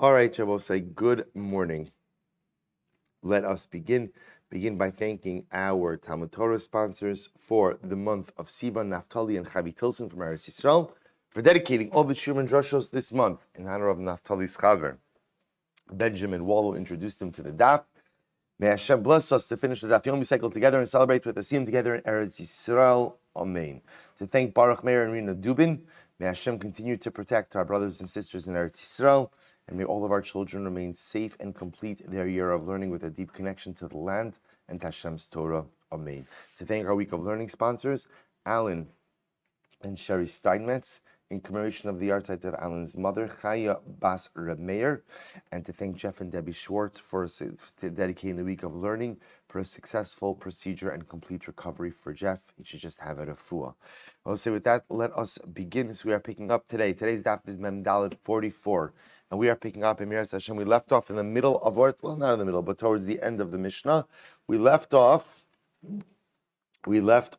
All right, Shabbos, say good morning. Let us begin by thanking our Talmud Torah sponsors for the month of Sivan, Naftoli and Chava Tilson from Eretz Yisrael, for dedicating all the shiur and drushos this month in honor of Naftoli's chaver, Benjamin Wohl, who introduced him to the Daf. May Hashem bless us to finish the Daf Yomi cycle together and celebrate with Asim together in Eretz Yisrael. Amen. To thank Baruch Meir and Rena Dubin, may Hashem continue to protect our brothers and sisters in Eretz Yisrael, and may all of our children remain safe and complete their year of learning with a deep connection to the land and to Hashem's Torah. Amen. To thank our Week of Learning sponsors, Alan and Sherry Steinmetz, in commemoration of the yahrzeit of Alan's mother, Chaya Bas Reb Meir, and to thank Jeff and Debbie Schwartz for dedicating the Week of Learning for a successful procedure and complete recovery for Jeff. He should just have a refuah. I'll say with that, let us begin. So we are picking up today. Today's daf is Mem Daled 44. And we are picking up in Miras Hashem. We left off in the middle of our, well, not in the middle, but towards the end of the Mishnah. We left off B'chol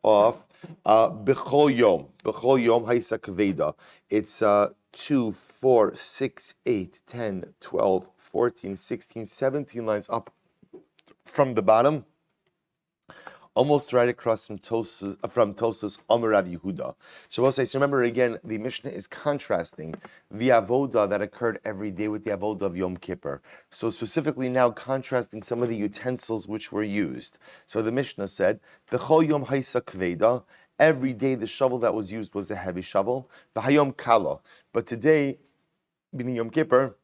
Yom Haisa Kveda. It's 2, 4, 6, 8, 10, 12, 14, 16, 17 lines up from the bottom, almost right across from Tosas Omer Rav Yehuda. So remember again, the Mishnah is contrasting the avoda that occurred every day with the avoda of Yom Kippur. So specifically now contrasting some of the utensils which were used. So the Mishnah said, B'chol Yom Haisa Kveda, every day the shovel that was used was a heavy shovel. V'hayom Kala, but today, meaning Yom Kippur,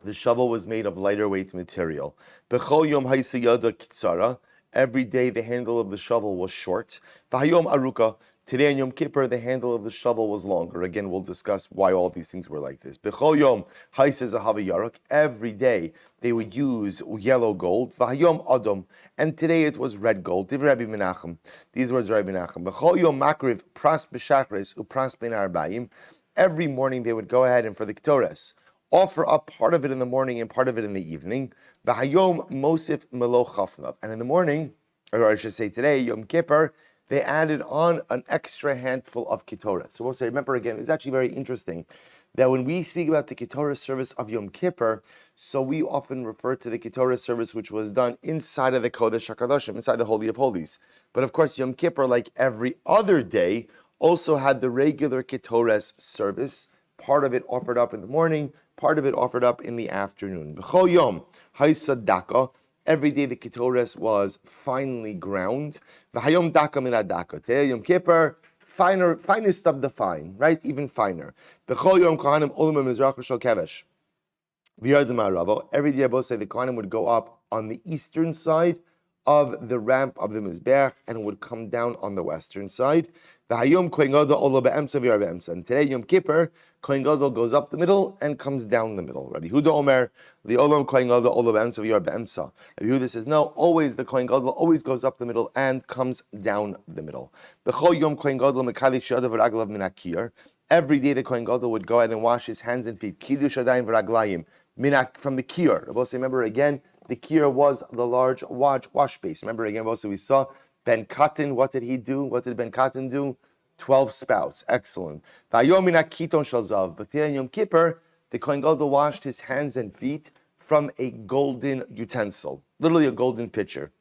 the shovel was made of lighter weight material. B'chol Yom Haisa Yada Kitzara, every day the handle of the shovel was short. V'hayom aruka, today on Yom Kippur the handle of the shovel was longer. Again, we'll discuss why all these things were like this. B'chol yom haisa zahav yaruk, every day they would use yellow gold. V'hayom adam, and today it was red gold. Divrei Rabbi Menachem, these words are Rabbi Menachem. B'chol yom makriv pras b'shachris upras ben arbaim, every morning they would go ahead and for the ketores offer up part of it in the morning and part of it in the evening. V'hayom mosif melo chafnav. And in the morning, or I should say today, Yom Kippur, they added on an extra handful of ketoret. So we'll say, remember again, it's actually very interesting that when we speak about the ketoret service of Yom Kippur, so we often refer to the ketoret service which was done inside of the Kodesh HaKadoshim, inside the Holy of Holies. But of course, Yom Kippur, like every other day, also had the regular ketoret service. Part of it offered up in the morning, part of it offered up in the afternoon. B'chol yom haisa daka, every day the ketores was finely ground. V'hayom daka min daka. Today Yom Kippur, finest of the fine, right? Even finer. B'chol yom kohanim olim mizrach shel kevesh. V'yardim ha'ravo. Every day, both say the kohanim would go up on the eastern side of the ramp of the mizbeach and would come down on the western side. And today, Yom Kippur, Kohen Gadol goes up the middle and comes down the middle. Rabbi Yehuda Omer, the Olam Kohen Gadol Olam Be'emtza v'yar be'emtza. Rabbi Yehuda says, no, always the Kohen Gadol always goes up the middle and comes down the middle. B'chol Yom Kohen Gadol mekadish yadav v'raglav min hakir. Every day the Kohen Gadol would go ahead and wash his hands and feet. Kiddush adayim v'raglayim from the kiur. Remember again, the kiur was the large wash base. Remember again, also we saw Ben Katan, what did he do? What did Ben Katan do? 12 spouts. Excellent. But today in Yom Kippur, the Kohen Gadol washed his hands and feet from a golden utensil, literally a golden pitcher.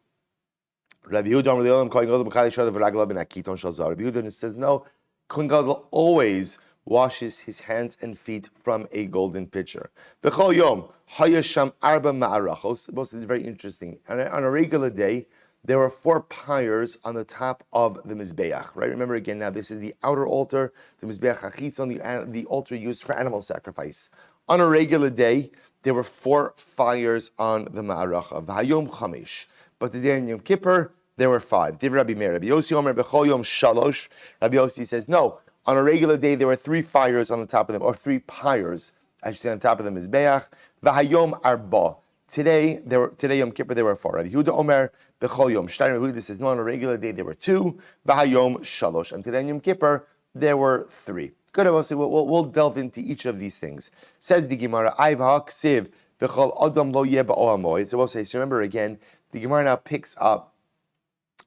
Rabbi Yehuda says, no, Kohen Gadol always washes his hands and feet from a golden pitcher. B'chol yom hayasham arba ma'arachos. This is very interesting. On a regular day, there were 4 pyres on the top of the Mizbeach, right? Remember again, now this is the outer altar, the Mizbeach HaChitzon, the altar used for animal sacrifice. On a regular day, there were 4 fires on the Ma'aracha, V'hayom Chamesh. But today in Yom Kippur, there were 5. Div Rabbi Meir, Rabbi Yossi Omer B'chol Yom Shalosh. Rabbi Yossi says, no, on a regular day, there were 3 fires on the top of them, or 3 pyres, I should say, on top of the Mizbeach. V'hayom Arba. Today Yom Kippur there were 4. Rabbi Yehuda Omer B'chol Yom Shtayim. Rabbi Yehuda says no, on a regular day there were 2. V'hayom Shalosh. And today in Yom Kippur there were 3. Good. We'll delve into each of these things. Says the Gemara, Ayv ha'ksiv v'chol adam lo yeh ba'ohamoid. So we'll say. So remember again, the Gemara now picks up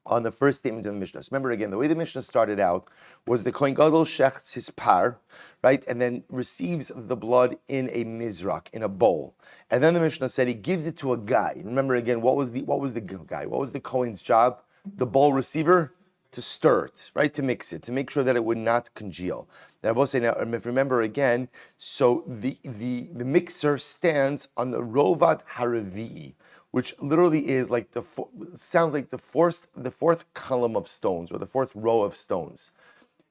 on the first statement of the Mishnah. So remember again, the way the Mishnah started out was the Kohen Gadol shechts his par, right, and then receives the blood in a mizrak, in a bowl. And then the Mishnah said he gives it to a guy. Remember again, what was the guy? What was the Kohen's job? The bowl receiver? To stir it, right, to mix it, to make sure that it would not congeal. Now, I will say now, if remember again, so the mixer stands on the rovat haravi, which literally is like sounds like the fourth column of stones, or the fourth row of stones.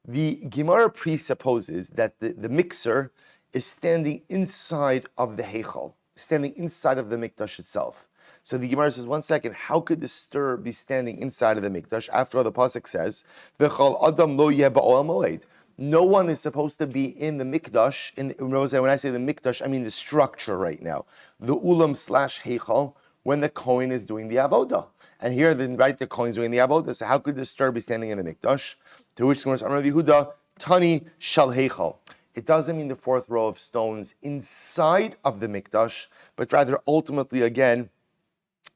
The Gemara presupposes that the mixer is standing inside of the heichal, standing inside of the mikdash itself. So the Gemara says, one second, how could the stir be standing inside of the mikdash? After all, the pasuk says, "V'chol adam lo yeh ba'ol moed." No one is supposed to be in the mikdash. When I say the mikdash, I mean the structure right now, the ulam / heichal, when the Kohen is doing the avodah. And here, the Kohen is doing the avodah. So how could the stir be standing in the mikdash? To which the Gemara says, Amar Yehuda, Tani shal heichal. It doesn't mean the fourth row of stones inside of the mikdash, but rather ultimately again,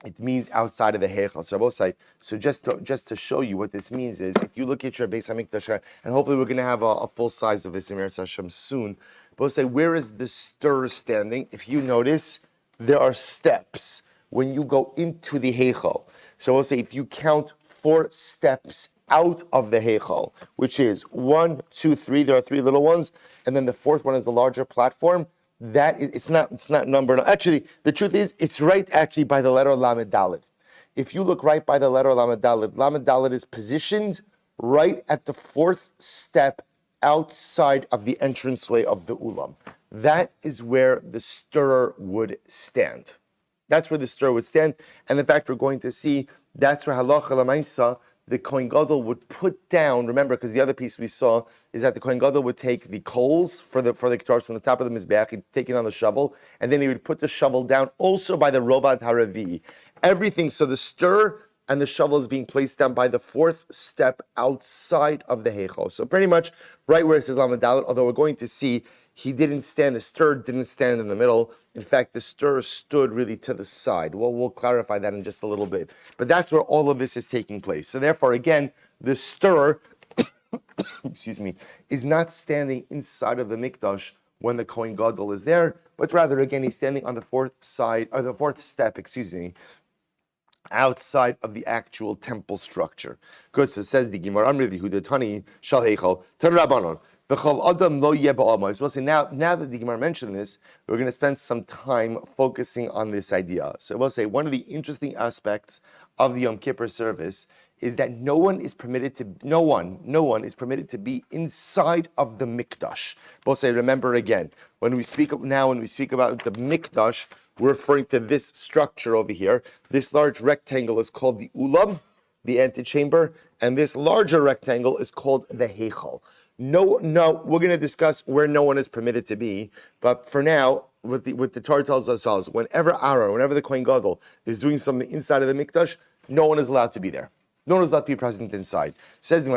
it means outside of the heichal. So just to show you what this means is, if you look at your Beis HaMikdash, and hopefully we're going to have a full size of this in Eretz Hashem soon, but say, where is the stir standing? If you notice, there are steps when you go into the heichal. So we'll say, if you count 4 steps out of the heichal, which is 1, 2, 3, there are 3 little ones, and then the 4th one is the larger platform. That is, it's not numbered. Actually, the truth is, it's right actually by the letter Lamed Daled. If you look right by the letter Lamed Daled is positioned right at the 4th step outside of the entranceway of the ulam. That is where the stirrer would stand. That's where the stirrer would stand. And in fact, we're going to see that's where halacha l'maisa, the Kohen Gadol would put down, remember, because the other piece we saw is that the Kohen Gadol would take the coals for the guitars from the top of the Mizbeach, he'd take it on the shovel, and then he would put the shovel down also by the Rovad Haravi. Everything, so the stir and the shovel is being placed down by the 4th step outside of the Heichal. So pretty much right where it says Lamed Dalet, although we're going to see the stir didn't stand in the middle. In fact, the stir stood really to the side. Well, we'll clarify that in just a little bit. But that's where all of this is taking place. So therefore, again, the stir, excuse me, is not standing inside of the mikdash when the Kohen Gadol is there, but rather, again, he's standing on the 4th side, or the 4th step, outside of the actual temple structure. Good, so it says the Gemara, Amri Yehuda Tani Shal Heichal Tan Rabbanon. We'll say now that the Gemara mentioned this, we're going to spend some time focusing on this idea. So we'll say one of the interesting aspects of the Yom Kippur service is that no one is permitted to be inside of the mikdash. We'll say, remember again, when we speak about the mikdash, we're referring to this structure over here. This large rectangle is called the ulam, the antechamber, and this larger rectangle is called the heichal. No, we're going to discuss where no one is permitted to be, but for now, what the Torah tells us is, whenever the Kohen Gadol is doing something inside of the mikdash, no one is allowed to be there. No one is allowed to be present inside. Says the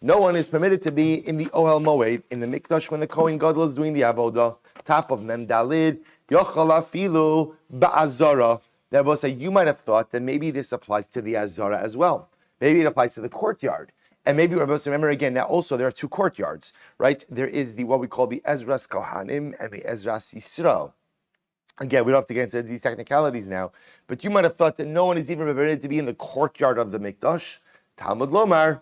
no one is permitted to be in the Ohel Moed, in the mikdash, when the Kohen Gadol is doing the avodah. Top of Mem Dalid, Yochal afilu ba'azara. That will say, you might have thought that maybe this applies to the azara as well. Maybe it applies to the courtyard. And maybe we're supposed to remember again, now also there are 2 courtyards, right? There is what we call the Ezras Kohanim and the Ezras Yisrael. Again, we don't have to get into these technicalities now, but you might have thought that no one is even permitted to be in the courtyard of the Mikdash. Talmud Lomar,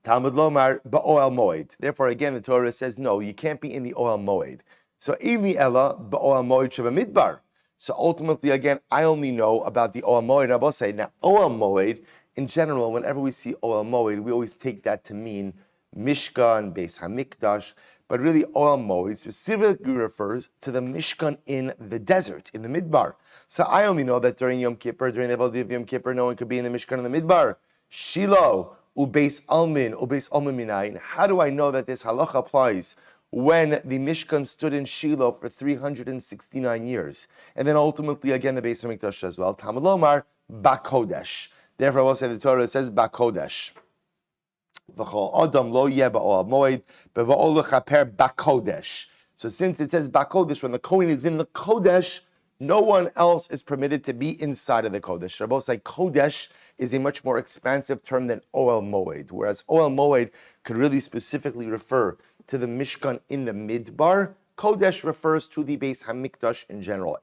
Ba'oel Moed. Therefore, again, the Torah says, no, you can't be in the Oel Moed. So, Ili Ella, Ba'oel Moed Sheva Midbar. So ultimately, again, I only know about the Oel Moed. I will say, now, Oel Moed, in general, whenever we see Oel Moed, we always take that to mean Mishkan, Beis HaMikdash, but really Oel Moed specifically refers to the Mishkan in the desert, in the Midbar. So I only know that during Yom Kippur, during the Avodah of Yom Kippur, no one could be in the Mishkan in the Midbar. Shiloh, Ubeis Almin Minayin. How do I know that this halacha applies when the Mishkan stood in Shiloh for 369 years? And then ultimately, again, the Beis HaMikdash as well. Talmud Lomar, Bakodesh. Therefore, I will say the Torah says Bakodesh. So since it says Bakodesh, when the Kohen is in the Kodesh, no one else is permitted to be inside of the Kodesh. Rabbi say Kodesh is a much more expansive term than Oel Moed, whereas Oel Moed could really specifically refer to the Mishkan in the Midbar. Kodesh refers to the Beis Hamikdash in general.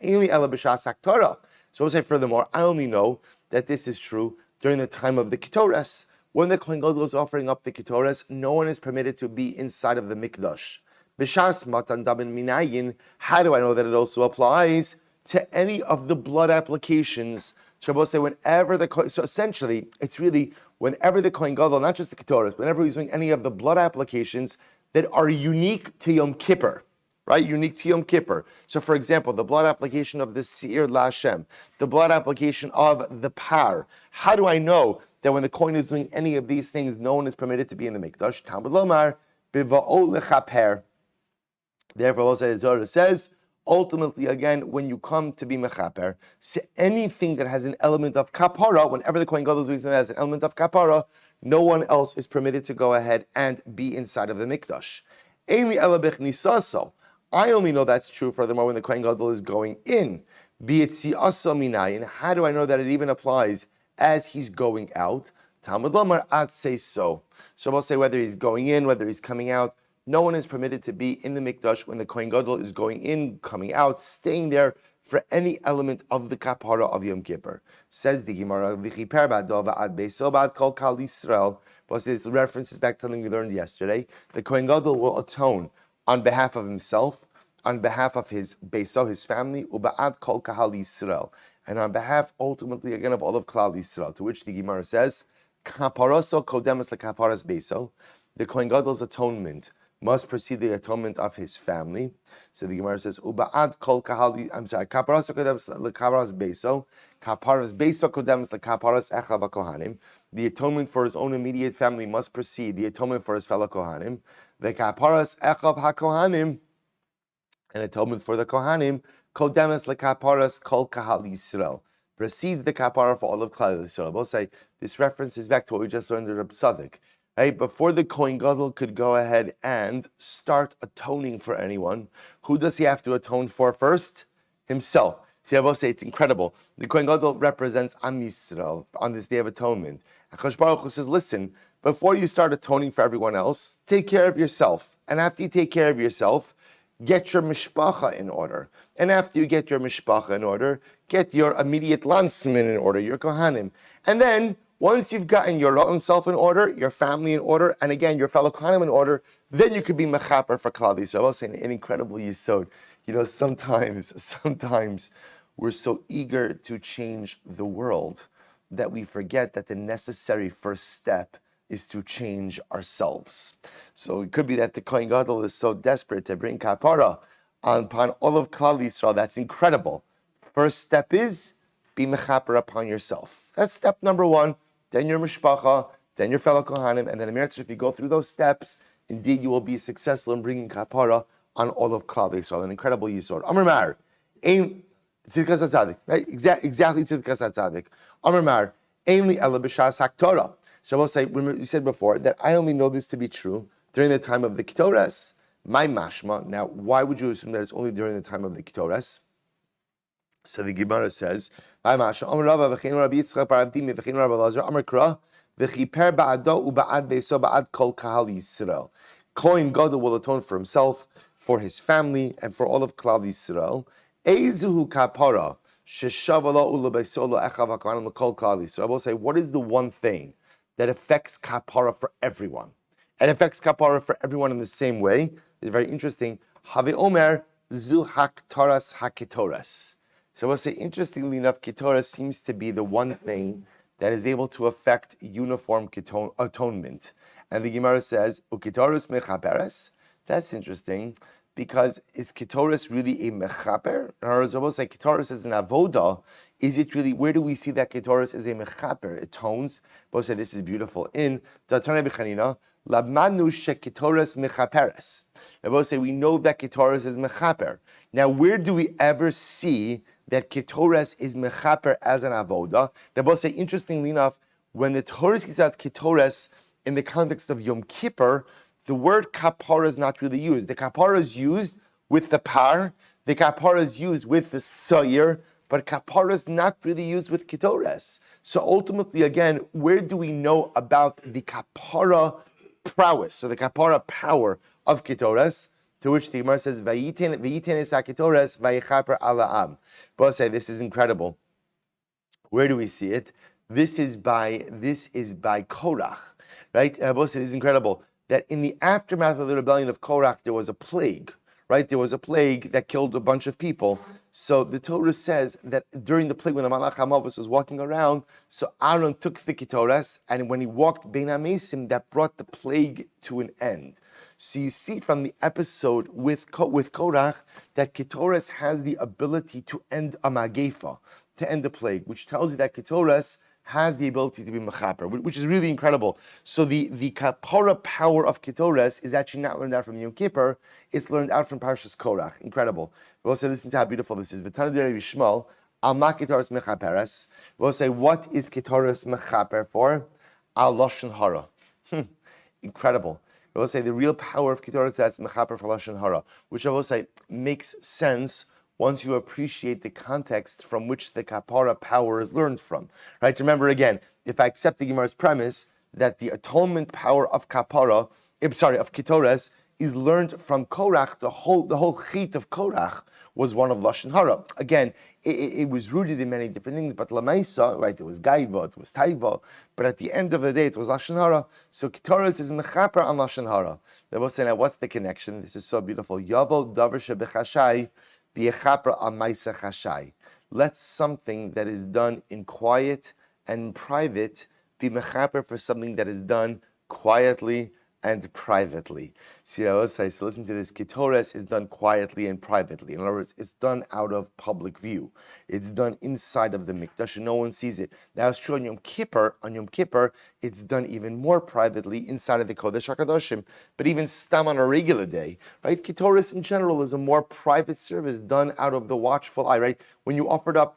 So I'll say furthermore, I only know that this is true during the time of the Ketores. When the Kohen Gadol is offering up the Ketores, no one is permitted to be inside of the Mikdash. B'shas matan damin minayin, how do I know that it also applies to any of the blood applications? So Rabbi say whenever so essentially, it's really whenever the Kohen Gadol, not just the Ketores, whenever he's doing any of the blood applications that are unique to Yom Kippur, right? Unique to Yom Kippur. So for example, the blood application of the shiur LaHashem, the blood application of the par. How do I know that when the Kohen is doing any of these things, no one is permitted to be in the Mikdash? Talmud Lomar, biva'o lechaper. Therefore, Zohar says, ultimately, again, when you come to be mechaper, so anything that has an element of kapara, whenever the Kohen Gadol is doing something that has an element of kapara, no one else is permitted to go ahead and be inside of the Mikdash. I only know that's true, furthermore, when the Kohen Gadol is going in. Be it si'asa minayin. How do I know that it even applies as he's going out? Talmud Lomar, I'd say so. So I'll say whether he's going in, whether he's coming out, no one is permitted to be in the Mikdash when the Kohen Gadol is going in, coming out, staying there for any element of the kapara of Yom Kippur. Says the Gemara, V'chiper ba'ado va'ad beiso ba'ad kol kal Yisrael. But this reference is back to something we learned yesterday. The Kohen Gadol will atone on behalf of himself, on behalf of his beiso, his family, u'ba'ad kol kahal Yisrael, and on behalf, ultimately, again, of all of Klal Yisrael. To which the Gemara says, Kaparaso kodemas lekaparas beiso. The Kohen Gadol's atonement must precede the atonement of his family. So the Gemara says, "Uba'ad kol kahali." I'm sorry. Kaparas kodems lekaparas beiso. Kaparas beiso kodems lekaparas echav kohanim. The atonement for his own immediate family must precede the atonement for his fellow kohanim. The kaparas echav hakohanim, and atonement for the kohanim kodems lekaparas kol kahal Yisrael, precedes the kapara for all of Klal Yisrael. Both say this reference is back to what we just learned in Reb Tzaddik. Right? Before the Kohen Gadol could go ahead and start atoning for anyone, who does he have to atone for first? Himself. So I will say it's incredible. The Kohen Gadol represents Am Yisrael on this Day of Atonement. HaKadosh Baruch Hu says, listen, before you start atoning for everyone else, take care of yourself. And after you take care of yourself, get your mishpacha in order. And after you get your mishpacha in order, get your immediate landsmen in order, your kohanim. And then, once you've gotten your own self in order, your family in order, and again, your fellow kohanim in order, then you could be mechaper for Klal Yisrael. I was saying an incredible yisod. You know, sometimes we're so eager to change the world that we forget that the necessary first step is to change ourselves. So it could be that the Kohen Gadol is so desperate to bring kapara upon all of Klal Yisrael. That's incredible. First step is be mechaper upon yourself. That's step number one. Then your mishpacha, then your fellow kohanim, and then if you go through those steps, indeed you will be successful in bringing kapara on all of Klal Yisrael. An incredible yisod. Amar Mar, aim tzidkas hatzadik, right? Exactly tzidkas hatzadik. Amar Mar, aim li ela b'shas haktorah. So I will say, remember, you said before that I only know this to be true during the time of the Ketores. My mashma. Now, why would you assume that it's only during the time of the Ketores? So the Gemara says, "My mashma. Amar Rava v'chein Rabbi Yitzchak bar Avdimi v'chein Rabbi Lazar Amar Kra v'chiper ba'ado u'ba'ad beiso ba'ad kol kahal Yisrael." Kohen Gadol will atone for himself, for his family, and for all of Klal Yisrael. Eizuhu kapara sheshavala u'lebeisol echav hakohanim l'kol Klal Yisrael. I will say, what is the one thing that affects kapara for everyone? And affects kapara for everyone in the same way. It's very interesting. Have Omer zu haktaras haketoras. So I will say, interestingly enough, ketoras seems to be the one thing that is able to affect uniform atonement. And the Gemara says, uketoras mechaperes. That's interesting, because is ketoras really a mechaper? In other words, I will say, ketoras is an avoda. Is it really, where do we see that ketoras is a mechaper? It atones. Both say this is beautiful. In Datane B'chanina, labmanu sheketoras mechaperes. I will say, we know that ketoras is mechaper. Now, where do we ever see that ketores is mechaper as an avoda? They both say, interestingly enough, when the Torah gives out ketores in the context of Yom Kippur, the word kapara is not really used. The kapara is used with the par. The kapara is used with the shiur, but kapara is not really used with ketores. So ultimately, again, where do we know about the kapara prowess, so the kapara power of ketores? To which the Gemara says, "Vayiten es haketores vayichaper ala am." But say this is incredible. Where do we see it? This is by Korach, right? Both say this is incredible that in the aftermath of the rebellion of Korach, there was a plague, right? There was a plague that killed a bunch of people. So the Torah says that during the plague, when the Malach HaMavos was walking around, so Aaron took the ketores, and when he walked Bein HaMesim, that brought the plague to an end. So you see from the episode with Korach that ketores has the ability to end a magefa, to end the plague, which tells you that ketores has the ability to be mechaper, which is really incredible. So the kapara power of ketores is actually not learned out from Yom Kippur, it's learned out from Parshas Korach. Incredible. We'll say, listen to how beautiful this is. V'tanu d'Rei Yishmael, al ma ketores mechaperes. We'll say, what is ketores mechaper for? Al lashon hara. Incredible. We'll say the real power of ketores that's mechaper for lashon hara, which I will say makes sense once you appreciate the context from which the kapara power is learned from. Right? Remember again, if I accept the Gemara's premise that the atonement power of kapara, of ketores, is learned from Korach, the whole chit of Korach was one of lashon hara. Again, it was rooted in many different things, but lamaisa, right? It was gaiva, it was taiva, but at the end of the day, it was lashon hara. So ketores is mechaper on lashon hara. They will say, now what's the connection? This is so beautiful. Yavo davar shebechashai. Let something that is done in quiet and private be mechaper for something that is done quietly and privately. See, I will say, so listen to this. Ketores is done quietly and privately. In other words, it's done out of public view. It's done inside of the mikdash and no one sees it. Now it's true on Yom Kippur. On Yom Kippur, it's done even more privately inside of the Kodesh HaKadoshim. But even stam on a regular day, right? Ketores in general is a more private service done out of the watchful eye, right? When you offered up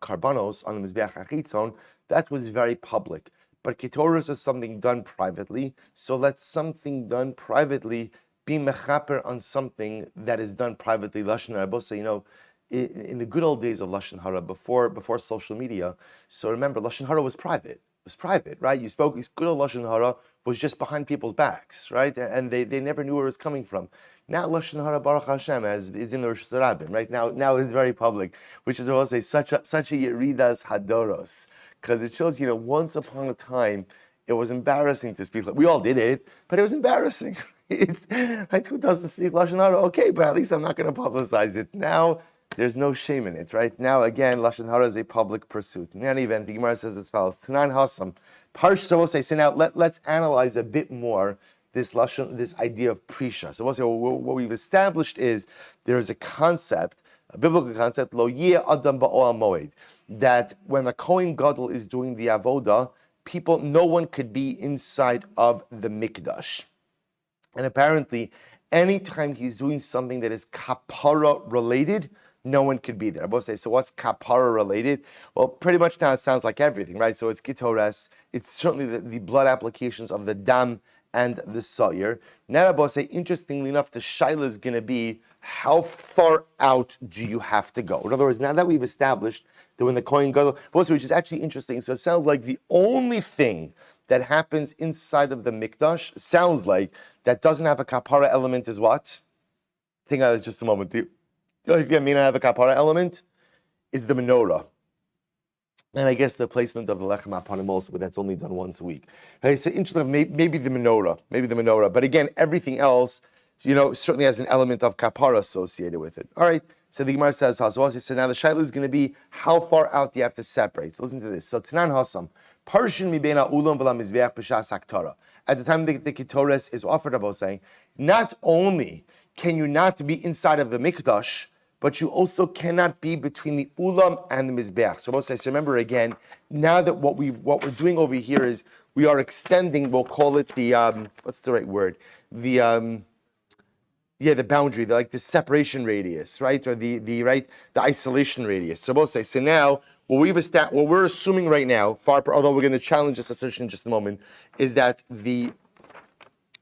karbanos on the Mizbeach HaChitzon, that was very public. But ketores is something done privately, so let something done privately be mechaper on something that is done privately. Lashon hara, in the good old days of lashon hara, before social media. So remember, lashon hara was private. It was private, right? Good old lashon hara was just behind people's backs, right? And they never knew where it was coming from. Now lashon hara, Baruch Hashem, is in the Rosh Hashanah, right? Now it's very public, which is I will say such a yeridas hadoros. Because it shows, once upon a time, it was embarrassing to speak. We all did it, but it was embarrassing. It's like, who doesn't speak lashon hara? Okay, but at least I'm not going to publicize it. Now, there's no shame in it, right? Now, again, lashon hara is a public pursuit. In any event, the Gemara says as follows: Tanan hasam, Parsh. We'll say. So now, let's analyze a bit more this idea of prisha. So we'll say what we've established is there is a concept, a biblical concept, lo yeh adam ba'oel moed, that when the Kohen Gadol is doing the avoda, no one could be inside of the mikdash. And apparently, anytime he's doing something that is kapara related, no one could be there. I both say, so what's kapara related? Well, pretty much now it sounds like everything, right? So it's ketores, it's certainly the blood applications of the dam and the shiur. Now I both say, interestingly enough, the shaila is going to be, how far out do you have to go? In other words, now that we've established that when the Kohen Gadol, which is actually interesting, so it sounds like the only thing that happens inside of the mikdash, sounds like, that doesn't have a kapara element is what? Think about it just a moment. The only thing that may not have a kapara element is the menorah. And I guess the placement of the lechem upon him also, but that's only done once a week. Okay, so interesting, maybe the menorah. But again, everything else, certainly has an element of kapara associated with it. All right, so the Gemara says, so now the shaila is going to be, how far out do you have to separate? So listen to this. So Tanan Hasam, Parshin mi beina ulam v'la mizbeach b'shas haktara. At the time the ketores is offered, about saying, not only can you not be inside of the mikdash, but you also cannot be between the ulam and the mizbeach. So remember again, now that what we're doing over here is we are extending, we'll call it the what's the right word? The boundary, the separation radius, right? Or the isolation radius. So now what we're assuming right now, although we're going to challenge this assertion in just a moment, is that the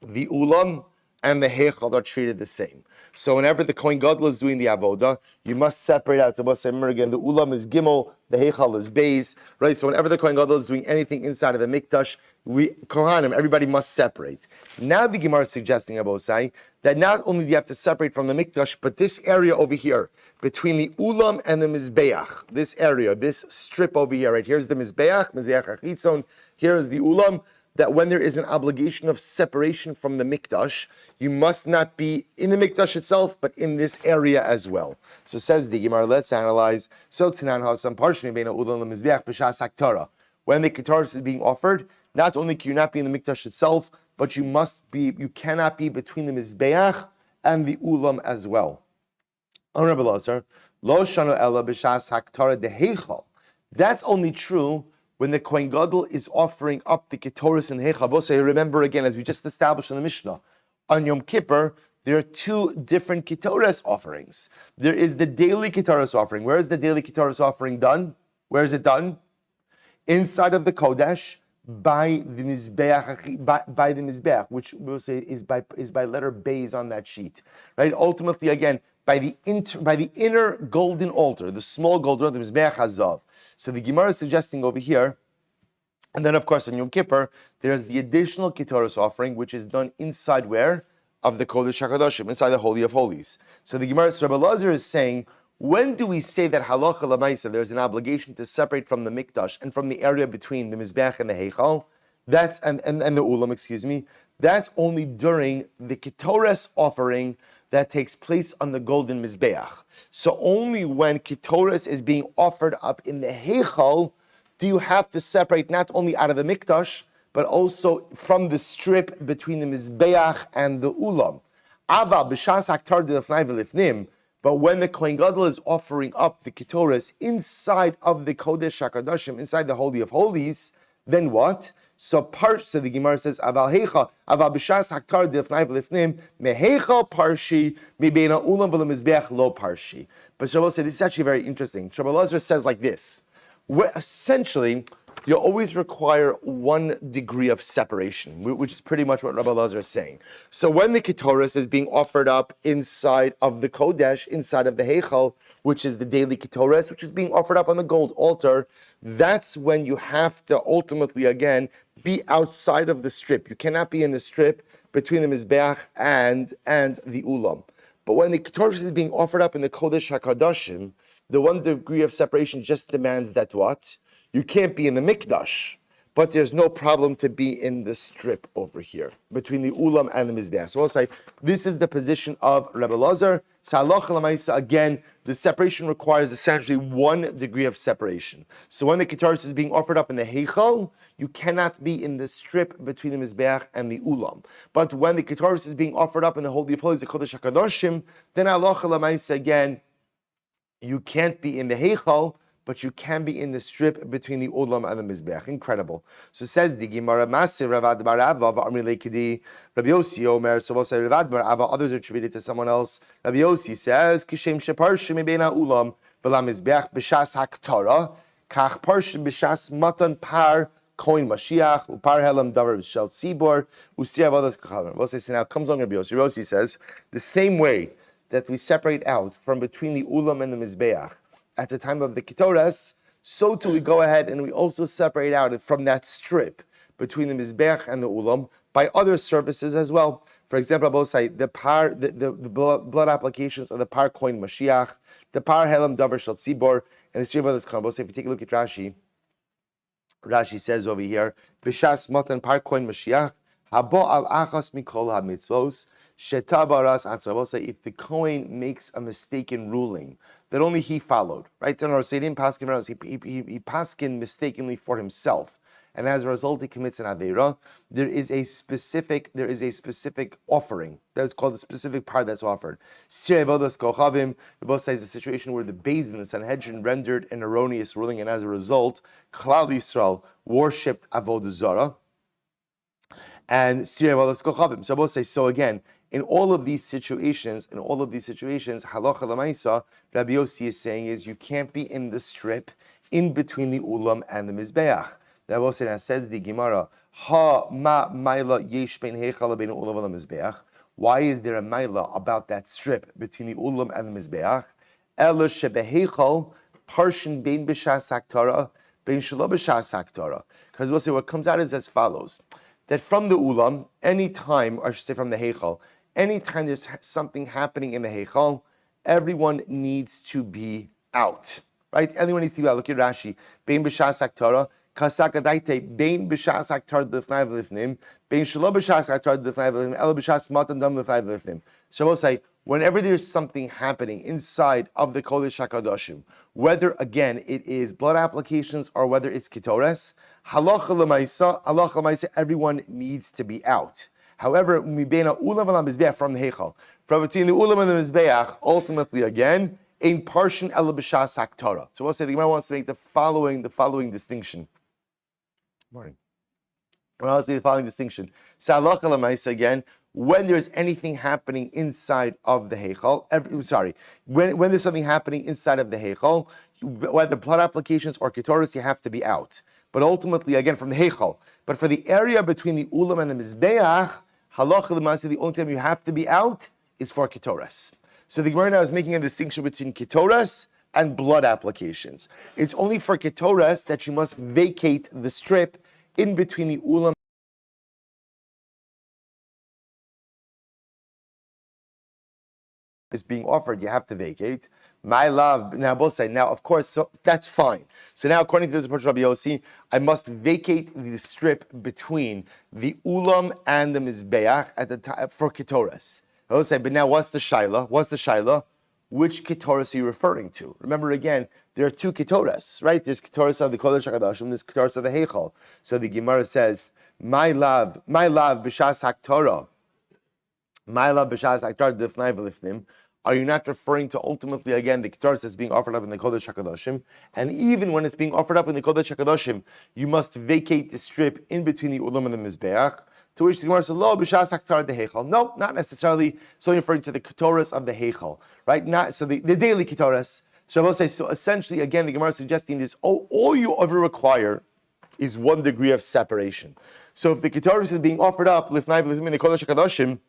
ulam and the heichal are treated the same. So whenever the Kohen Gadol is doing the avoda, you must separate out. Remember again, the ulam is gimel, the heichal is beis, right? So whenever the Kohen Gadol is doing anything inside of the mikdash, we kohanim, everybody must separate. Now the Gemara is suggesting, Abosai, that not only do you have to separate from the mikdash, but this area over here between the ulam and the mizbeach, this area, this strip over here, right? Here's the mizbeach achitzon. Here is the ulam. That when there is an obligation of separation from the mikdash, you must not be in the mikdash itself, but in this area as well. So says the Gemara, let's analyze. So Tzanan Hasam Parshmi Beina Ulam Mizbeach B'Shas Haktara. When the Ketaris is being offered, not only can you not be in the mikdash itself, but you cannot be between the Mizbeach and the Ulam as well. Rabbi Lazar, Lo Shanu Ela B'Shas Haktara Deheichal. That's only true when the Kohen Gadol is offering up the Ketoris and Heichal. So remember again, as we just established in the Mishnah, on Yom Kippur, there are two different Ketoris offerings. There is the daily Ketoris offering. Where is the daily Ketoris offering done? Where is it done? Inside of the Kodesh, by the Mizbeach, which we'll say is by letter Beis on that sheet. Right? Ultimately, again, by the inner golden altar, the small golden altar, the Mizbeach Hazav. So the Gemara is suggesting over here, and then of course on Yom Kippur, there's the additional Ketoros offering, which is done inside where? Of the Kodesh HaKadoshim, inside the Holy of Holies. So the Gemara, Rabbi Lazar is saying, when do we say that halacha l'maisa, there's an obligation to separate from the mikdash and from the area between the Mizbeach and the Heichal? That's and the Ulam, that's only during the Ketores offering that takes place on the golden Mizbeach. So only when Ketores is being offered up in the Heichal do you have to separate not only out of the Mikdash, but also from the strip between the Mizbeach and the Ulam. Ava b'shas haktar d'lefnai v'lifnim. But when the Kohen Gadol is offering up the Ketores inside of the Kodesh HaKadoshim, inside the Holy of Holies, then what? So the Gemara says, Aval heicha, aval b'shas haktar d'lefnai v'lifnim, meheicha parshi, mibeina ulam v'lemizbeach lo parshi. But Shabbat said, this is actually very interesting. Shabbat Lazar says like this, where essentially, you always require one degree of separation, which is pretty much what Rabbi Lazar is saying. So when the Ketoris is being offered up inside of the Kodesh, inside of the Heichal, which is the daily Ketoris, which is being offered up on the gold altar, that's when you have to ultimately, again, be outside of the strip. You cannot be in the strip between the Mizbeach and the Ulam. But when the Ketoris is being offered up in the Kodesh HaKadoshim, the one degree of separation just demands that what? You can't be in the Mikdash, but there's no problem to be in the strip over here, between the Ulam and the Mizbeach. So I'll say, this is the position of Rebbe Lazar. Again, the separation requires essentially one degree of separation. So when the Ketaris is being offered up in the Heichal, you cannot be in the strip between the Mizbeach and the Ulam. But when the Ketaris is being offered up in the Holy of Holies, the Kodesh HaKadoshim, then again, you can't be in the Heichal, but you can be in the strip between the Ulam and the Mizbeach. Incredible. So says the Gemara, Masir Ravad Bar Ava Amri Lekedi, Rabbi Yossi Omer, so we'll say Ravad Bar Ava, others are attributed to someone else. Rabbi Yossi says, Kishem Sheparshim Beina Ulam, V'la Mizbeach B'shas Haktara, Kach Parshim B'shas Matan Par, Koin Mashiach, Upar Helam Davar B'shel Tzibor, Usiya Vadas Kachavim. We'll say, so now comes on Rabbi Yossi. Rabbi Yossi says, the same way that we separate out from between the Ulam and the Mizbeach, at the time of the Ketores, so too we go ahead and we also separate out from that strip between the Mizbeach and the Ulam by other services as well. For example, I both say the blood applications of the Par Koin Mashiach, the Par Helam Davar Shel Tzibor, and the Sri Vadas Khan. So if you take a look at Rashi, Rashi says over here, B'shas Matan Par Koin Mashiach, Habo al Achas Mikol HaMitzvos, Shetabaras Atzavos. If the Kohen makes a mistaken ruling that only he followed, right? He paskin mistakenly for himself, and as a result he commits an aveira. There is a specific offering that's called the specific part that's offered. The both says the situation where the Beis Din, the Sanhedrin, rendered an erroneous ruling, and as a result, Klal Yisrael worshipped avodah zarah, and Sirei Avodas Kochavim. So both say, so again, in all of these situations, halacha l'maisa, Rabbi Yossi is saying is you can't be in the strip in between the Ulam and the Mizbeach. Rabbi Yossi says the Gemara, Ha ma maila yesh ben heichal ben Ulam v'la Mizbeach. Why is there a maila about that strip between the ulam and the mizbeach? Ela shebeheichal parshin bein b'shas haktara bein shelo b'shas haktara. Because we'll say what comes out is as follows: that from the ulam, anytime, or I should say from the heichal, anytime there's something happening in the heichal, everyone needs to be out. Right? Everyone needs to be out. Look at Rashi. Bein b'shas haktara. Kasakadaite bein b'shas haktar d'lefnai v'lifnim, bein shelo b'shas haktar d'lefnai v'lifnim, ela b'shas matan dam l'fnai v'lifnim. So we'll say, whenever there's something happening inside of the Kodesh HaKadoshim, whether again it is blood applications or whether it's ketores, halacha l'maisa, everyone needs to be out. However, mibena ulam v'lam mizbeach, from the heichal, from between the ulam and the mizbeach, ultimately again, ein parshin ela b'shas haktara. So we'll say the Gemara wants to make the following distinction. Morning. Well, I'll say the following distinction. Salach alamaisa again, when there's anything happening inside of the heichal, when there's something happening inside of the heichal, whether blood applications or ketoris, you have to be out. But ultimately, again, from the heichal. But for the area between the ulam and the mizbeach, halach alamaisa, the only time you have to be out is for ketoris. So the Gemara now is making a distinction between ketoris and blood applications. It's only for ketoras that you must vacate the strip in between the ulam is being offered. You have to vacate. My love. Now both say, now of course, so that's fine. So now according to this approach of Rabbi Yossi, I must vacate the strip between the ulam and the mizbeach at the time for ketoras. They'll say, but now what's the shaila? Which ketoras are you referring to? Remember again, there are two ketoras, right? There's ketoras of the Kodesh HaKadoshim, there's ketoras of the Heichal. So the Gemara says, my love, b'shas haktara, d'fnai v'lifnim. Are you not referring to ultimately again the ketoras that's being offered up in the Kodesh HaKadoshim? And even when it's being offered up in the Kodesh HaKadoshim, you must vacate the strip in between the ulam and the mizbeach. To which the Gemara says, "Lo b'shas haktar de heichal." No, not necessarily. So referring to the ketoras of the heichal, right? Not so the daily ketoras. So I will say, so essentially, again, the Gemara is suggesting this: all you ever require is one degree of separation. So if the ketoras is being offered up lifnai v'lifnim in the kodesh hakadoshim,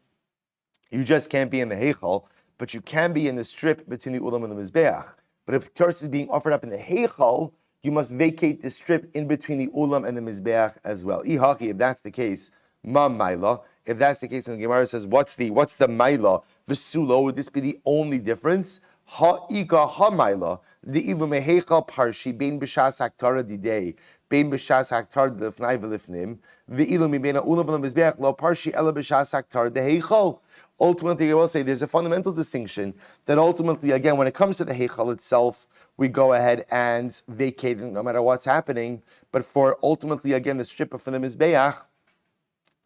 you just can't be in the heichal, but you can be in the strip between the ulam and the mizbeach. But if ketoras is being offered up in the heichal, you must vacate the strip in between the ulam and the mizbeach as well. Ihaki, if that's the case. Ma maila. If that's the case, and the Gemara says, what's the maila? V'sulo, would this be the only difference? Ha ika ha maila. The ilu meheichal parshi bein b'shas haktara didei bein b'shas haktara d'lifnai v'lifnim the ilu mibena ulav v'lemizbeach lo parshi ela b'shas haktara deheichal. Ultimately, I will say there's a fundamental distinction that ultimately, again, when it comes to the heichal itself, we go ahead and vacate it no matter what's happening. But for ultimately, again, the strip for the mizbeach,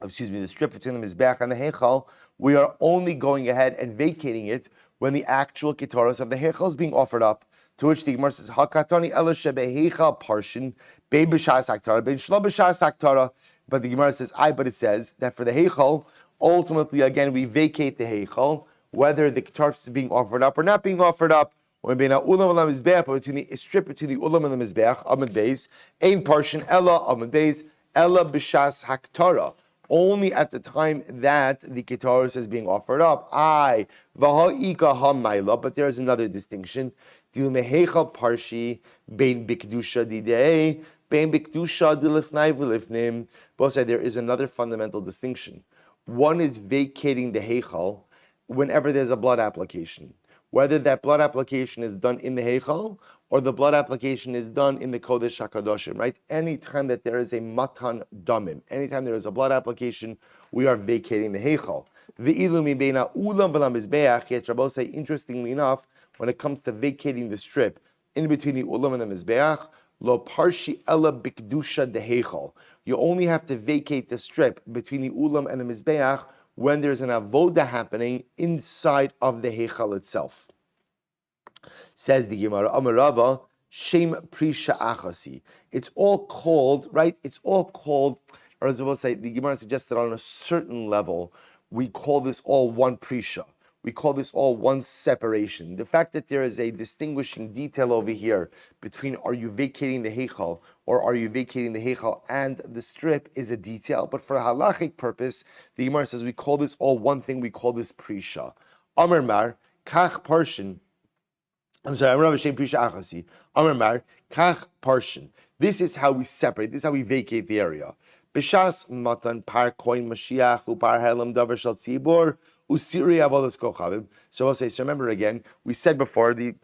the strip between the mizbeach and the heichal, we are only going ahead and vacating it when the actual ketoras of the heichal is being offered up. To which the Gemara says, "Hakatani ela shebeheichal parshin bein b'shas haktara bein shelo b'shas haktara." But the Gemara says, but it says that for the heichal, ultimately again we vacate the heichal whether the ketoras is being offered up or not being offered up. When bein ulam and mizbeach, but between the strip between the ulam and the mizbeach, amud beis, ein parshin ela amud beis ela b'shas haktara. Only at the time that the ketoras is being offered up. V'ha'ika ha'mayla, but there is another distinction. Dil meheichal parshi bein bikdusha didei bein bikdusha dilifnai v'lifnim. Both say there is another fundamental distinction. One is vacating the heichal whenever there's a blood application, whether that blood application is done in the heichal or the blood application is done in the Kodesh HaKadoshim, right? Anytime that there is a matan damim, anytime there is a blood application, we are vacating the heichal. Ve'ilu mibeina ulam v'lam mizbeach, yet Rabbi say, interestingly enough, when it comes to vacating the strip in between the ulam and the mizbeach, lo parshi ela bikdusha de heichal. You only have to vacate the strip between the ulam and the mizbeach when there's an avoda happening inside of the heichal itself. Says the Gemara, Amarava, Shem Prisha Achasi. It's all called, right? It's all called, or as I will say, the Gemara suggests that on a certain level, we call this all one Prisha. we call this all one separation. The fact that there is a distinguishing detail over here between are you vacating the heichal or are you vacating the heichal and the strip is a detail. But for a halachic purpose, the Gemara says we call this all one thing. We call this prisha. Amar mar kach parshin. I'm sorry, Amar Hashem prisha achasi. Amar mar kach parshin. This is how we separate. This is how we vacate the area. B'shas matan par koin mashiach upar helam davar shal tzibor. So I'll say, so remember again, we said before, the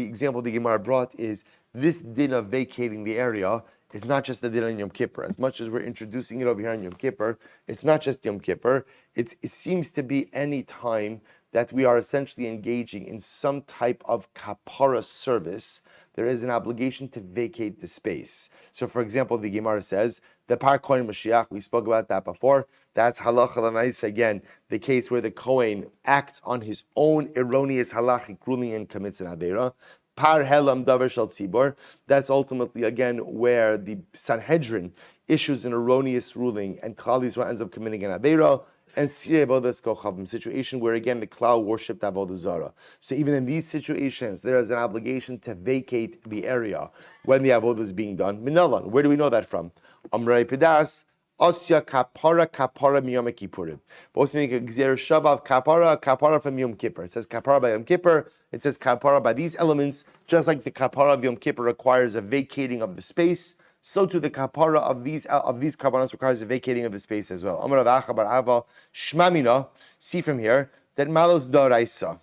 example the Gemara brought is this din of vacating the area is not just the din on Yom Kippur. As much as we're introducing it over here on Yom Kippur, it's not just Yom Kippur. It seems to be any time that we are essentially engaging in some type of kapara service, there is an obligation to vacate the space. So for example, the Gemara says, the par kohen Mashiach, we spoke about that before, that's halacha l'naisa, again, the case where the Kohen acts on his own erroneous halachic ruling and commits an avera. Par helam davar shal tzibor, that's ultimately, again, where the Sanhedrin issues an erroneous ruling and Klal Yisrael ends up committing an avera. And situation where again the Klal worshipped Avodah Zarah. So even in these situations, there is an obligation to vacate the area when the Avodah is being done. Minalan, where do we know that from? Amrei Pedas, Osya kapara miyom kippurim. Both make a gzer shavav kapara from Yom Kippur. It says kapara by Yom Kippur. It says kapara by these elements. Just like the kapara of Yom Kippur requires a vacating of the space, so too the kapara of these karbanos requires a vacating of the space as well. Amar Rav Acha bar Ava shmamina. See from here that malos daraisa.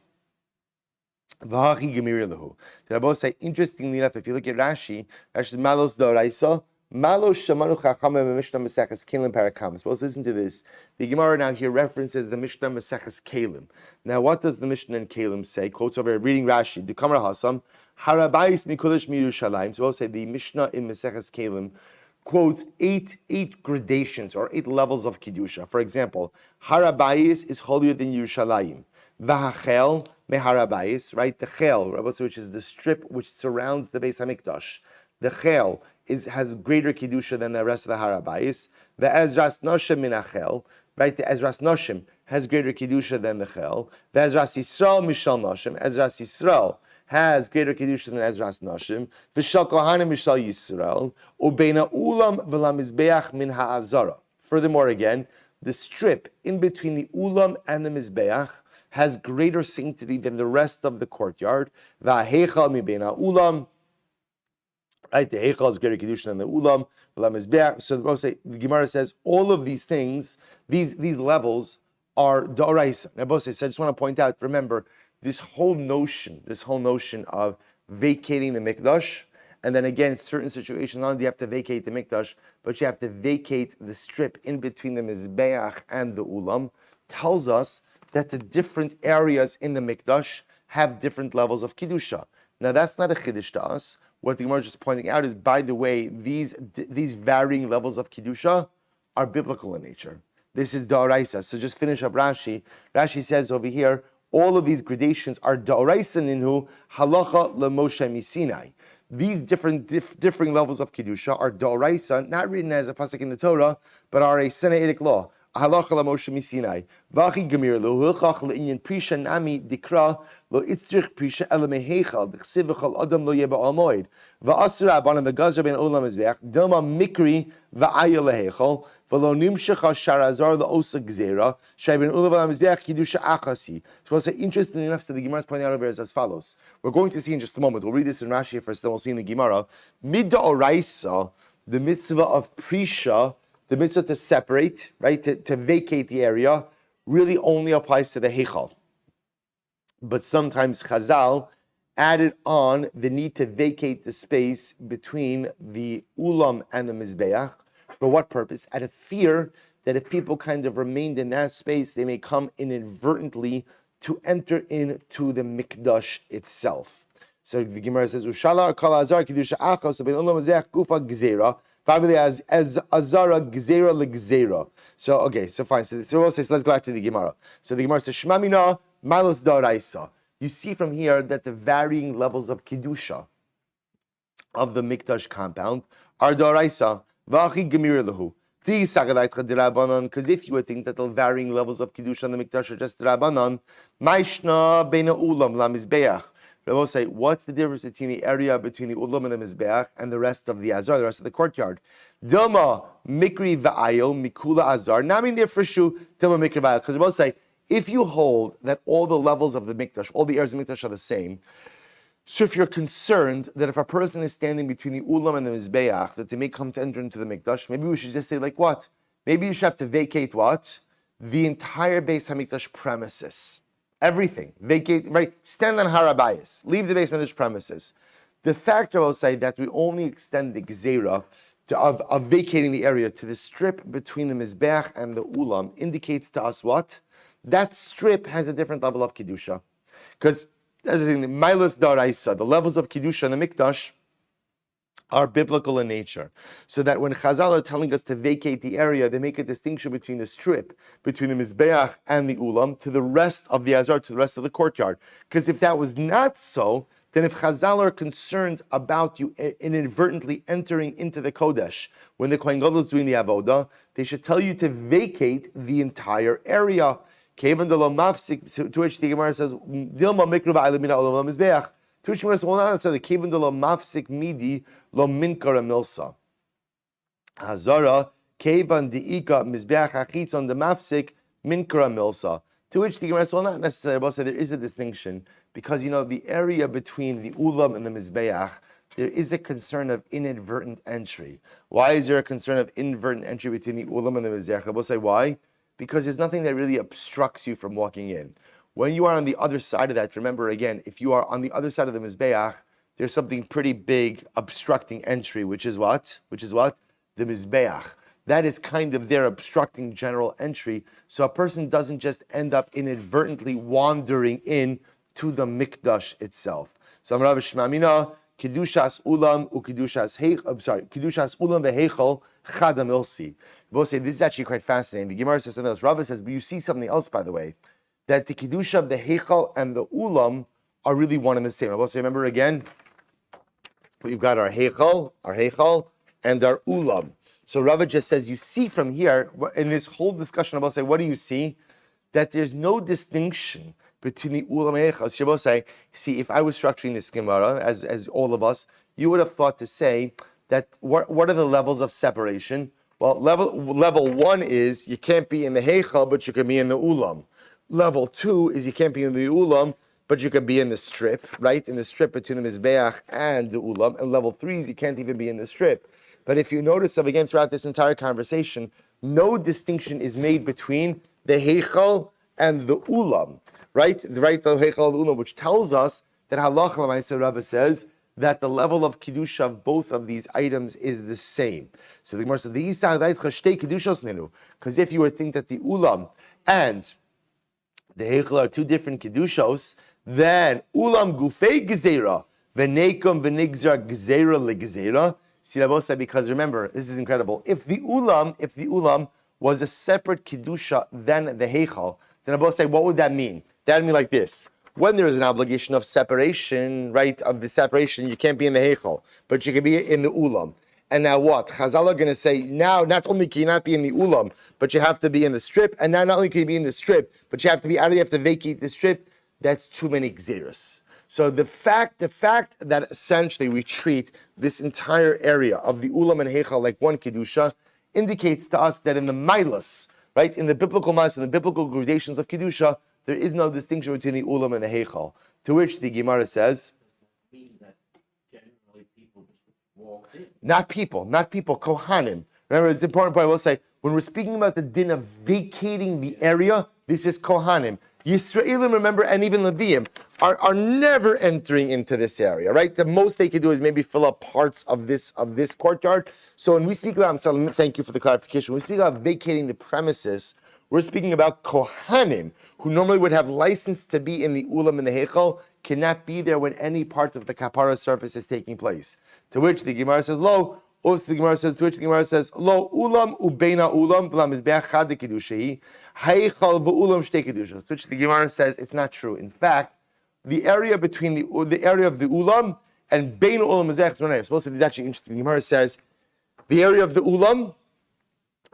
V'hachi gemir lehu. The Rabbi say, interestingly enough, if you look at Rashi, says malos daraisa. Malos shamanu chachamim b'mishnah Maseches Kelim parakamis. Well, let's listen to this. The Gemara now here references the Mishnah Maseches Kelim. Now, what does the Mishnah in Kelim say? Quotes over here, reading Rashi. The Kamar Hasam. Harabayis mikudesh miYerushalayim. So we'll say the Mishnah in Maseches Kelim quotes eight gradations or 8 levels of kedusha. For example, Harabayis is holier than Yerushalayim. V'hachel meharabayis, right? The chel, which is the strip which surrounds the Beis Hamikdash. The chel has greater kedusha than the rest of the Harabayis. The Ezras Noshim min hachel, right? The Ezras Noshim has greater kedusha than the chel. The Ezras Yisrael mishal Noshim. Ezras Yisrael has greater kedusha than Ezras Nashim. V'shal kohanim mishal Yisrael. Ubeina ulam v'lamizbeach min ha'azara. Furthermore, again, the strip in between the ulam and the mizbeach has greater sanctity than the rest of the courtyard. V'heichal mibeina ulam. Right, the heichal is greater kedusha than the ulam. V'lamizbeach. So the Gemara says all of these things, these levels are d'oraisa. Now, both says, I just want to point out. Remember, this whole notion of vacating the mikdash, and then again, certain situations, not only do you have to vacate the mikdash, but you have to vacate the strip in between the mizbeach and the ulam, tells us that the different areas in the mikdash have different levels of kedusha. Now, that's not a chiddush to us. What the Gemara is just pointing out is, by the way, these varying levels of kedusha are biblical in nature. This is da'oraisa. So just finish up Rashi. Rashi says over here, all of these gradations are da'oraisa ninhu halacha leMoshe miSinai. These differing levels of kedusha are da'oraisa, not written as a pasuk in the Torah, but are a Sinaitic law. Halacha leMoshe miSinai. V'achi gemir lo hilchach le'inyan prisha nami dikra lo itzrich prisha ele meheichal d'chsiv v'chol adam lo yeh ba'almoid. V'asra abanam v'gazra ben olam mizbeach dilma mikri v'aya leheichal v'lo nimshecha sharazar le'osa gzera shay ben olam v'mizbeach kedusha achasi. So we'll say, interestingly enough, so the Gemara is pointing out over as follows. We're going to see in just a moment. We'll read this in Rashi first, then we'll see in the Gemara. Mid da'oraisa, the mitzvah of prisha, the mitzvah to separate, right, to vacate the area, really only applies to the heichal. But sometimes Chazal added on the need to vacate the space between the ulam and the mizbeach. For what purpose? Out of fear that if people kind of remained in that space, they may come inadvertently to enter into the mikdash itself. So the Gemara says, "Ushala kol azar kedusha achos ben ulam mizbeach gufa gzera." Probably as azara gzera legzera. So okay, so fine. So we'll say, so let's go back to the Gemara. So the Gemara says, Shmamina malos daraisa. You see from here that the varying levels of kedusha of the mikdash compound are daraisa. V'achi gemir lehu Because if you would think that the varying levels of Kedusha and the Mikdash are just Rabbanon, Maishna Beina Ulam La Mizbeach. Rabbi will say, what's the difference between the area between the Ulam and the Mizbeach and the rest of the Azar, the rest of the courtyard? Dilma Mikri Va'ayo Mikula Azar. Nami Nifreshu Dilma Mikri Va'ayo. Because Rabbi will say, if you hold that all the levels of the Mikdash, all the areas of the Mikdash are the same, so if you're concerned that if a person is standing between the Ulam and the Mizbeach, that they may come to enter into the Mikdash, maybe we should just say like what? Maybe you should have to vacate what? The entire Beis HaMikdash premises. Everything. Vacate, right? Stand on Harabayas. Leave the Beis HaMikdash premises. The factor will say that we only extend the Gzeira of vacating the area to the strip between the Mizbeach and the Ulam indicates to us what? That strip has a different level of Kedusha. Because that's the thing, the Milas Daraisa, the levels of Kedusha and the Mikdash are biblical in nature. So that when Chazal are telling us to vacate the area, they make a distinction between the strip, between the Mizbeach and the Ulam, to the rest of the Azar, to the rest of the courtyard. Because if that was not so, then if Chazal are concerned about you inadvertently entering into the Kodesh, when the Kohen Gadol is doing the Avodah, they should tell you to vacate the entire area. To which the Gemara says, Dilma mikra va'alimina olam mizbeach. To which the Gemara says, well, not necessarily. Kevan de lo mafsik midi lo minkara milsa. Hazara kevan deika mizbeach achitzon de mafsik minkara milsa. To which the Gemara says, well, not necessarily. But there is a distinction because the area between the ulam and the mizbeach, there is a concern of inadvertent entry. Why is there a concern of inadvertent entry between the ulam and the mizbeach? I will say why. Because there's nothing that really obstructs you from walking in. When you are on the other side of that, remember again, if you are on the other side of the Mizbeach, there's something pretty big obstructing entry, which is what? The Mizbeach. That is kind of their obstructing general entry, so a person doesn't just end up inadvertently wandering in to the Mikdash itself. So Rav Shmamina, Kedushas Ulam Kedushas Ulam veHeichal Chadam Ilsi. We'll say this is actually quite fascinating. The Gemara says something else. Rava says, but you see something else, by the way, that the Kedusha of the Heichal and the Ulam are really one and the same. I will say, remember again, we've got our Heichal, and our Ulam. So Rava just says, you see from here, in this whole discussion, I will say, what do you see? That there's no distinction between the Ulam and Heichal. So I will say, see, if I was structuring this Gemara, as all of us, you would have thought to say that what are the levels of separation? Well, level one is you can't be in the Heichal, but you can be in the Ulam. Level two is you can't be in the Ulam, but you can be in the strip, right? In the strip between the Mizbeach and the Ulam. And level three is you can't even be in the strip. But if you notice, again, throughout this entire conversation, no distinction is made between the Heichal and the Ulam, right? The Heichal and the Ulam, which tells us that Halacha L'Maaseh Rava says that the level of Kedusha of both of these items is the same. So the Gemara says, because if you would think that the Ulam and the Heichal are two different Kedushos, then Ulam Gufei Gezerah, V'nekom V'nigzar Gezerah Legezerah. See, Rabbi said, because remember, this is incredible. If the Ulam was a separate Kedusha than the Heichal, then Rabbi said, what would that mean? That would mean like this. When there is an obligation of separation, right, of the separation, you can't be in the Heichal, but you can be in the Ulam. And now what? Chazal are going to say, now not only can you not be in the Ulam, but you have to be in the strip, and now not only can you be in the strip, but you have to vacate the strip. That's too many Gzeros. So the fact that essentially we treat this entire area of the Ulam and Heichal like one Kedusha indicates to us that in the Milas, right, in the biblical Milas, in the biblical gradations of Kedusha, there is no distinction between the Ulam and the Heichal. To which the Gemara says, not people, Kohanim. Remember, it's an important point. I will say, when we're speaking about the din of vacating the area, this is Kohanim. Yisraelim, remember, and even Leviim are never entering into this area, right? The most they can do is maybe fill up parts of this courtyard. So when we speak about, thank you for the clarification. When we speak about vacating the premises, we're speaking about Kohanim, who normally would have license to be in the Ulam and the Heichal, cannot be there when any part of the kapara surface is taking place. To which the Gemara says, lo, to which the Gemara says, lo, ulam ubeina ulam v'lam mizbeach chad kedushahi, heichal v'ulam shtei kedushas. To which the Gemara says, it's not true. In fact, the area between the area of the ulam and beina ulam mizbeach is one area. Supposed to be actually interesting. The Gemara says, the area of the ulam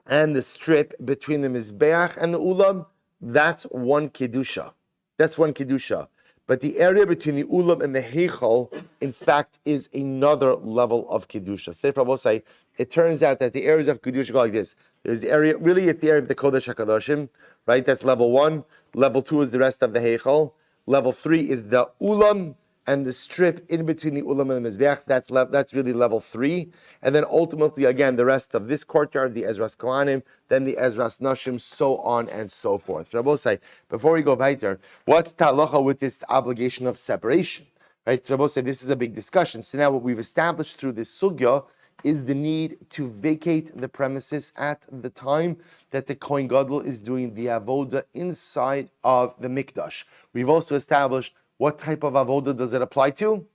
and the strip between the Mizbeach and the Ulam, that's one Kedusha. That's one Kedusha. But the area between the Ulam and the Heichal, in fact, is another level of Kedusha. Say for say, it turns out that the areas of Kedusha go like this. There's the area, really it's the area of the Kodesh HaKadoshim, right? That's level 1. Level 2 is the rest of the Heichal. Level 3 is the Ulam, and the strip in between the Ulam and the Mizbeach, that's really level 3. And then ultimately, again, the rest of this courtyard, the Ezras Kohanim, then the Ezras Nashim, so on and so forth. Rabbosai, before we go weiter, what's ta'alacha with this obligation of separation? Right, Rabbosai, this is a big discussion. So now what we've established through this sugya is the need to vacate the premises at the time that the Kohen Gadol is doing the avoda inside of the mikdash. We've also established what type of avoda does it apply to?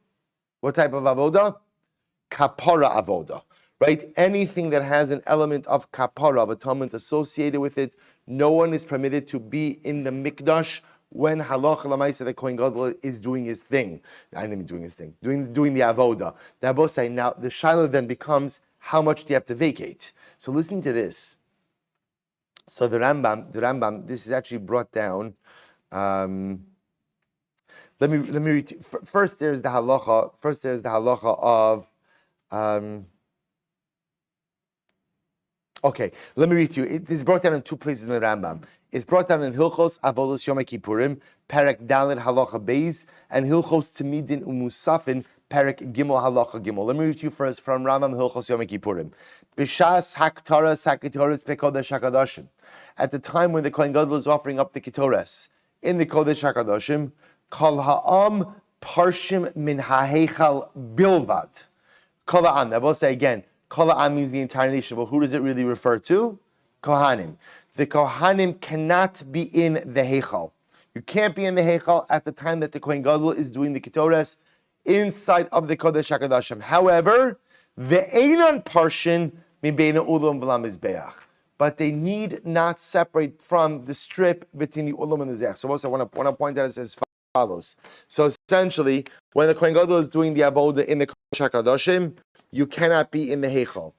What type of avoda? Kapara avoda, right? Anything that has an element of kapara, of atonement associated with it, no one is permitted to be in the mikdash when halacha l'maisa the Kohen Gadol is doing his thing. I didn't mean doing his thing, doing the avoda. Now, both say, now the shiloh then becomes, how much do you have to vacate? So listen to this. So the Rambam, this is actually brought down. Let me read. First, there's the halacha. Of. Okay, let me read to you. It is brought down in two places in the Rambam. It's brought down in Hilchos Avodos Yom Kippurim, Perek Dalet Halacha Beis, and Hilchos Tamidin Umusafin, Perek Gimel Halacha Gimel. Let me read to you first from Rambam Hilchos Yom Kippurim. B'shas Haktara Sakitoris Pekodesh Hakadoshim. At the time when the Kohen Gadol is offering up the Ketores in the Kodesh Hakadoshim, Kol ha'am parshim min ha'heichal bilvad. Kol ha'am. I will say again, Kol ha'am means the entire nation, but who does it really refer to? Kohanim. The Kohanim cannot be in the heichal. You can't be in the heichal at the time that the Kohen Gadol is doing the ketores inside of the Kodesh HaKadoshim. However, ve'einan parshim min beina ulam v'lam mizbeach. But they need not separate from the strip between the ulam and the zech. So also I want to point out, it says follows. So essentially, when the Kohen Gadol is doing the avoda in the Kodesh HaKadoshim, you cannot be in the heichal.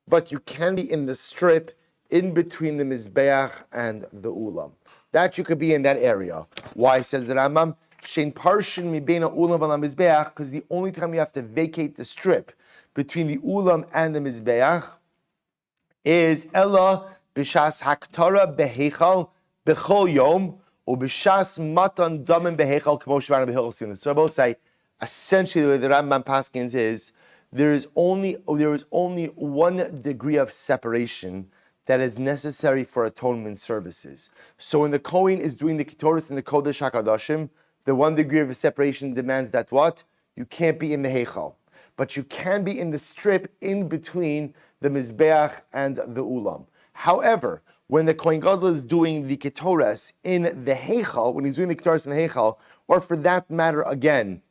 But you can be in the strip in between the Mizbeach and the Ulam. That you could be in that area. Why, says the Rambam? Shein parshin mi beina Ulam v'la Mizbeach, because the only time you have to vacate the strip between the Ulam and the Mizbeach is Ella b'shas haktara beheichal b'chol yom or b'shas matan damen beheichal k'mo shemana b'hilchos. So I both say, essentially the way the Rambam paskins is, there is only one degree of separation that is necessary for atonement services. So when the Kohen is doing the Ketores in the Kodesh HaKadoshim, the one degree of separation demands that what? You can't be in the Heichal. But you can be in the strip in between the Mizbeach and the Ulam. However, when the Kohen Gadol is doing the Ketores in the Heichal, when he's doing the Ketores in the Heichal, or for that matter again,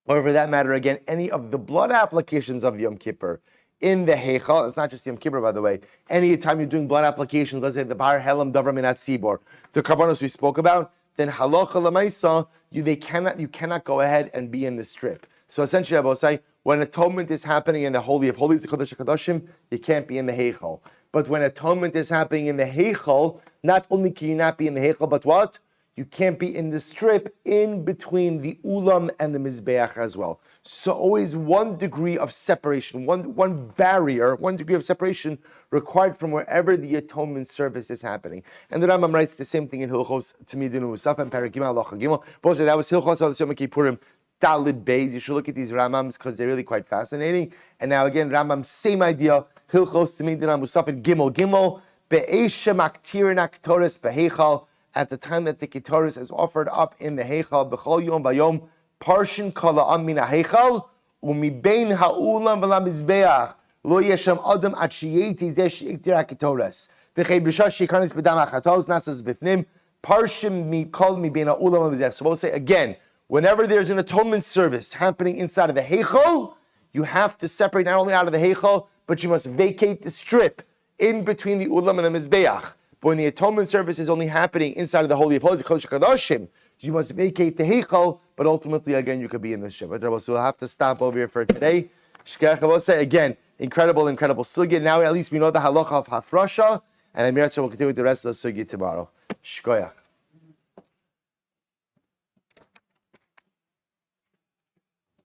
any of the blood applications of Yom Kippur in the Heichal, it's not just Yom Kippur, by the way, any time you're doing blood applications, let's say the Bar Helam Davar Minat Sibor, the Karbanos we spoke about, then Halacha Lamaisa, you cannot go ahead and be in the strip. So essentially, I will say, when atonement is happening in the Holy of Holies, the Kodesh HaKadoshim, you can't be in the Heichal. But when atonement is happening in the Heichal, not only can you not be in the Heichal, but what? You can't be in the strip in between the Ulam and the Mizbeach as well. So always one degree of separation, one barrier, one degree of separation required from wherever the atonement service is happening. And the Rambam writes the same thing in Hilchos Tamidin Umusaf and Perek Gimel Halacha Gimel. Both say that was Hilchos Avodos Yom Kippurim Dalid Beis. You should look at these Rambams because they're really quite fascinating. And now again, Rambam, same idea. Hilchos Tamidin Umusaf and Gimel Be'esha Maktirin Aktores Beheichal. At the time that the Ketores is offered up in the Heichal, B'chol Yom Vayom, Parshin Kala Amin HaHeichal, Umi Bein HaUlam V'la Mizbeach, Lo Yeshem Adam At Shiyeti Zeh Sheiktir HaKetores, V'chei B'shah Shikanis B'dam HaChatos, Nasas B'fnim, Parshim Mi Kol Mi Bein HaUlam V'la Mizbeach. So we'll say again, whenever there's an atonement service happening inside of the Heichal, you have to separate not only out of the Heichal, but you must vacate the strip in between the Ulam and the Mizbeach. But when the atonement service is only happening inside of the Holy of Holies, Kodesh HaKadoshim, you must vacate the Heichal, but ultimately, again, you could be in the Shabbat. So we'll have to stop over here for today. Shkech, I will say again, Incredible sugya. Now at least we know the halacha of hafrasha, and Amir will continue with the rest of the sugya tomorrow. Shkoyach.